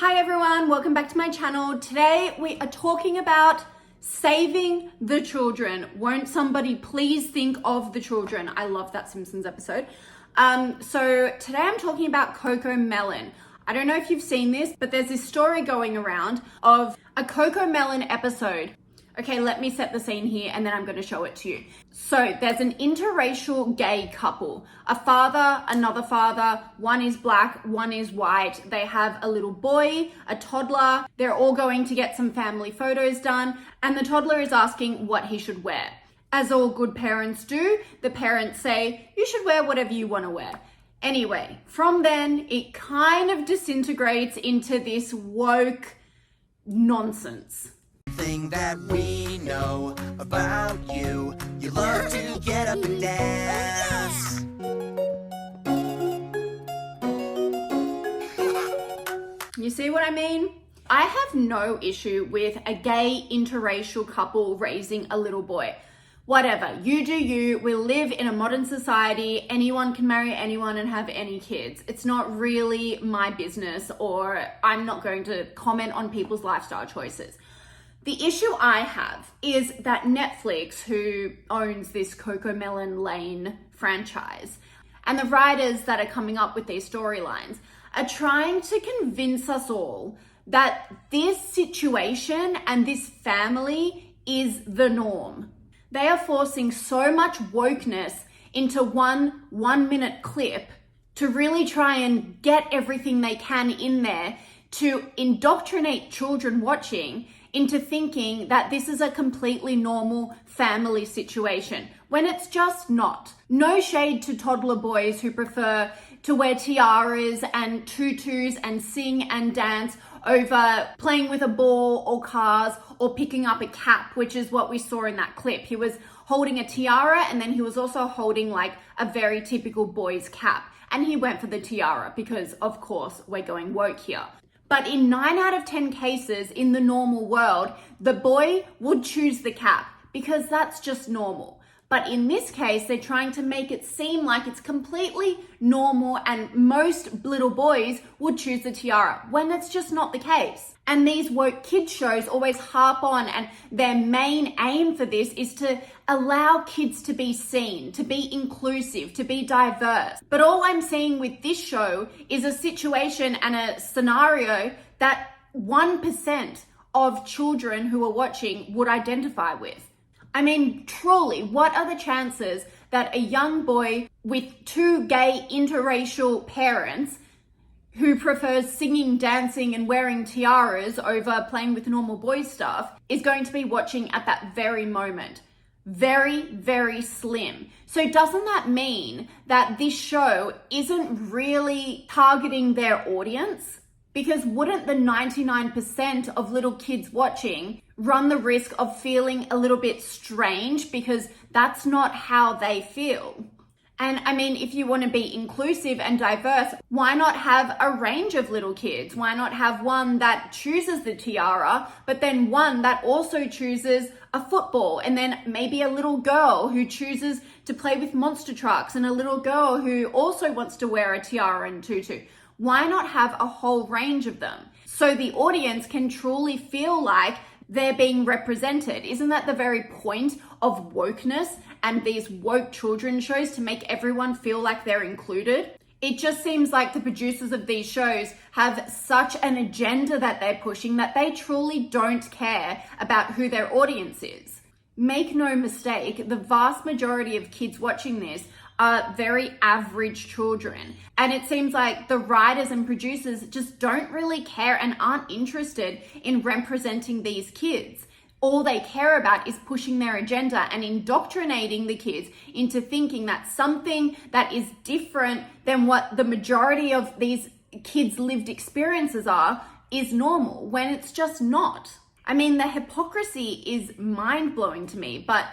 Hi everyone, welcome back to my channel. Today we are talking about saving the children. Won't somebody please think of the children? I love that Simpsons episode. So today I'm talking about CoComelon. I don't know if you've seen this, but there's this story going around of a CoComelon episode. Okay, let me set the scene here and then I'm going to show it to you. So there's an interracial gay couple, a father, another father, one is black, one is white. They have a little boy, a toddler. They're all going to get some family photos done and the toddler is asking what he should wear. As all good parents do, the parents say, you should wear whatever you want to wear. Anyway, from then it kind of disintegrates into this woke nonsense. Thing that we know about you, you love to get up and dance. You see what I mean? I have no issue with a gay interracial couple raising a little boy. Whatever, you do you. We live in a modern society. Anyone can marry anyone and have any kids. It's not really my business, or I'm not going to comment on people's lifestyle choices. The issue I have is that Netflix, who owns this CoComelon Lane franchise, and the writers that are coming up with these storylines are trying to convince us all that this situation and this family is the norm. They are forcing so much wokeness into one 1-minute clip to really try and get everything they can in there to indoctrinate children watching into thinking that this is a completely normal family situation, when it's just not. No shade to toddler boys who prefer to wear tiaras and tutus and sing and dance over playing with a ball or cars or picking up a cap, which is what we saw in that clip. He was holding a tiara and then he was also holding like a very typical boy's cap. And he went for the tiara because, of course, we're going woke here. But in 9 out of 10 cases in the normal world, the boy would choose the cap because that's just normal. But in this case, they're trying to make it seem like it's completely normal and most little boys would choose the tiara when it's just not the case. And these woke kids shows always harp on, and their main aim for this is to allow kids to be seen, to be inclusive, to be diverse. But all I'm seeing with this show is a situation and a scenario that 1% of children who are watching would identify with. I mean, truly, what are the chances that a young boy with 2 gay interracial parents who prefers singing, dancing, and wearing tiaras over playing with normal boy stuff is going to be watching at that very moment? Very, very slim. So doesn't that mean that this show isn't really targeting their audience? Because wouldn't the 99% of little kids watching run the risk of feeling a little bit strange because that's not how they feel? And I mean, if you want to be inclusive and diverse, why not have a range of little kids? Why not have one that chooses the tiara, but then one that also chooses a football, and then maybe a little girl who chooses to play with monster trucks, and a little girl who also wants to wear a tiara and tutu? Why not have a whole range of them so the audience can truly feel like they're being represented? Isn't that the very point of wokeness and these woke children's shows, to make everyone feel like they're included? It just seems like the producers of these shows have such an agenda that they're pushing that they truly don't care about who their audience is. Make no mistake, the vast majority of kids watching this are very average children. And it seems like the writers and producers just don't really care and aren't interested in representing these kids. All they care about is pushing their agenda and indoctrinating the kids into thinking that something that is different than what the majority of these kids' lived experiences are is normal, when it's just not. I mean, the hypocrisy is mind-blowing to me, but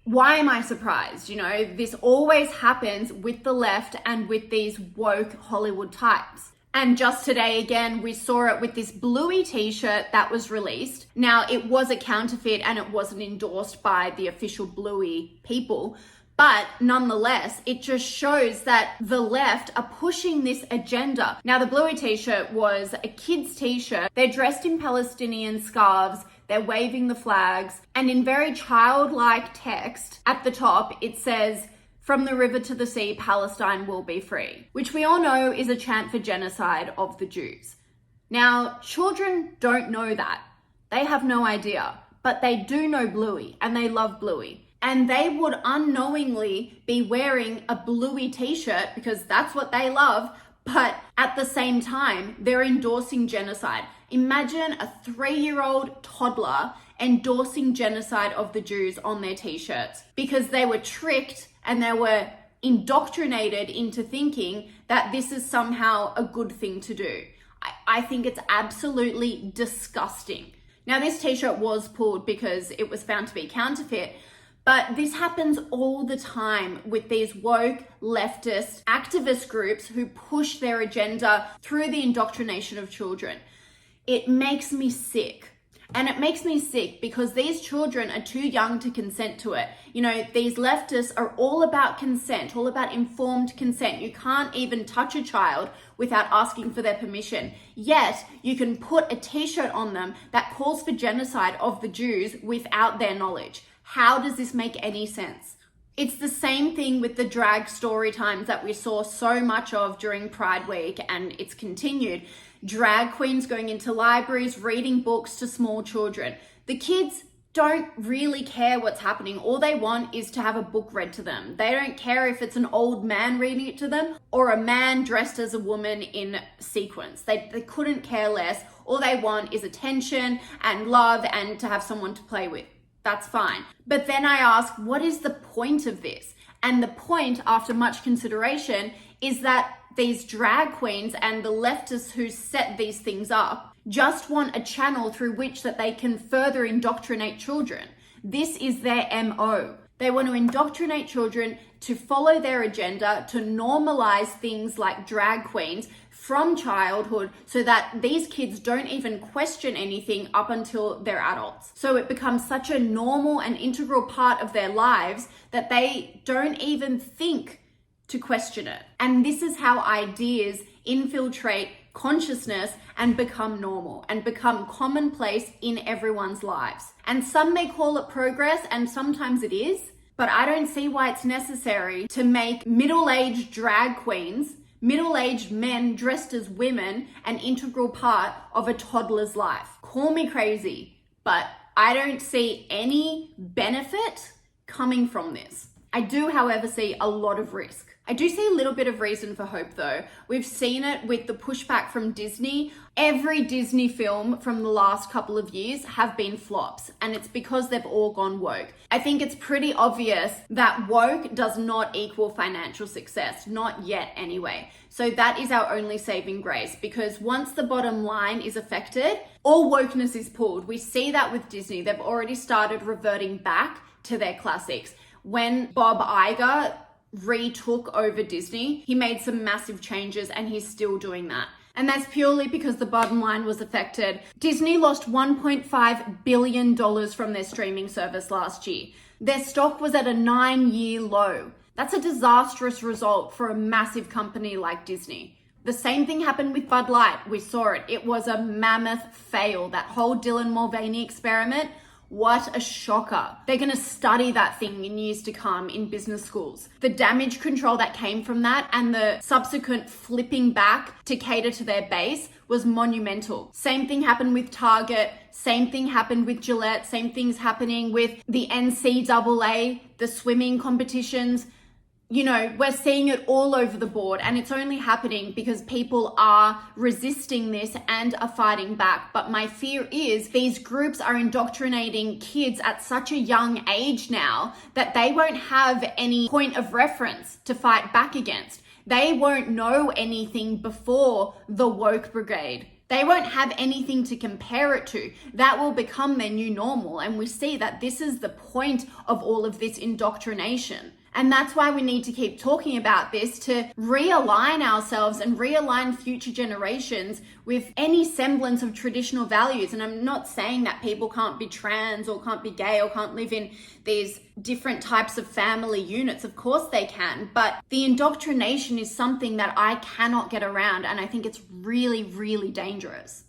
why am I surprised? You know, this always happens with the left and with these woke Hollywood types. And just today, again, we saw it with this Bluey t-shirt that was released. Now, it was a counterfeit and it wasn't endorsed by the official Bluey people, But nonetheless, it just shows that the left are pushing this agenda. Now, the Bluey t-shirt was a kid's t-shirt. They're dressed in Palestinian scarves. They're waving the flags. And in very childlike text at the top, it says, "From the river to the sea, Palestine will be free," which we all know is a chant for genocide of the Jews. Now, children don't know that. They have no idea, but they do know Bluey and they love Bluey. And they would unknowingly be wearing a Bluey t-shirt because that's what they love, but at the same time, they're endorsing genocide. Imagine a 3-year-old toddler endorsing genocide of the Jews on their t-shirts because they were tricked and they were indoctrinated into thinking that this is somehow a good thing to do. I think it's absolutely disgusting. Now, this t-shirt was pulled because it was found to be counterfeit, but this happens all the time with these woke, leftist, activist groups who push their agenda through the indoctrination of children. It makes me sick. And it makes me sick because these children are too young to consent to it. You know, these leftists are all about consent, all about informed consent. You can't even touch a child without asking for their permission. Yet, you can put a t-shirt on them that calls for genocide of the Jews without their knowledge. How does this make any sense? It's the same thing with the drag story times that we saw so much of during Pride Week, and it's continued. Drag queens going into libraries, reading books to small children. The kids don't really care what's happening. All they want is to have a book read to them. They don't care if it's an old man reading it to them or a man dressed as a woman in sequins. They couldn't care less. All they want is attention and love and to have someone to play with. That's fine. But then I ask, what is the point of this? And the point, after much consideration, is that these drag queens and the leftists who set these things up just want a channel through which that they can further indoctrinate children. This is their MO. They want to indoctrinate children to follow their agenda, to normalize things like drag queens from childhood so that these kids don't even question anything up until they're adults. So it becomes such a normal and integral part of their lives that they don't even think to question it. And this is how ideas infiltrate consciousness and become normal and become commonplace in everyone's lives. And some may call it progress, and sometimes it is, but I don't see why it's necessary to make middle-aged drag queens, middle-aged men dressed as women, an integral part of a toddler's life. Call me crazy, but I don't see any benefit coming from this. I do, however, see a lot of risk. I do see a little bit of reason for hope though. We've seen it with the pushback from Disney. Every Disney film from the last couple of years have been flops, and it's because they've all gone woke. I think it's pretty obvious that woke does not equal financial success, not yet anyway. So that is our only saving grace, because once the bottom line is affected, all wokeness is pulled. We see that with Disney. They've already started reverting back to their classics. When Bob Iger retook over Disney, he made some massive changes and he's still doing that. And that's purely because the bottom line was affected. Disney lost $1.5 billion from their streaming service last year. Their stock was at a 9-year low. That's a disastrous result for a massive company like Disney. The same thing happened with Bud Light. We saw it. It was a mammoth fail. That whole Dylan Mulvaney experiment, what a shocker. They're going to study that thing in years to come in business schools. The damage control that came from that and the subsequent flipping back to cater to their base was monumental. Same thing happened with Target. Same thing happened with Gillette. Same thing's happening with the NCAA, the swimming competitions. You know, we're seeing it all over the board, and it's only happening because people are resisting this and are fighting back. But my fear is these groups are indoctrinating kids at such a young age now that they won't have any point of reference to fight back against. They won't know anything before the woke brigade. They won't have anything to compare it to. That will become their new normal. And we see that this is the point of all of this indoctrination. And that's why we need to keep talking about this, to realign ourselves and realign future generations with any semblance of traditional values. And I'm not saying that people can't be trans or can't be gay or can't live in these different types of family units. Of course they can, but the indoctrination is something that I cannot get around, and I think it's really, really dangerous.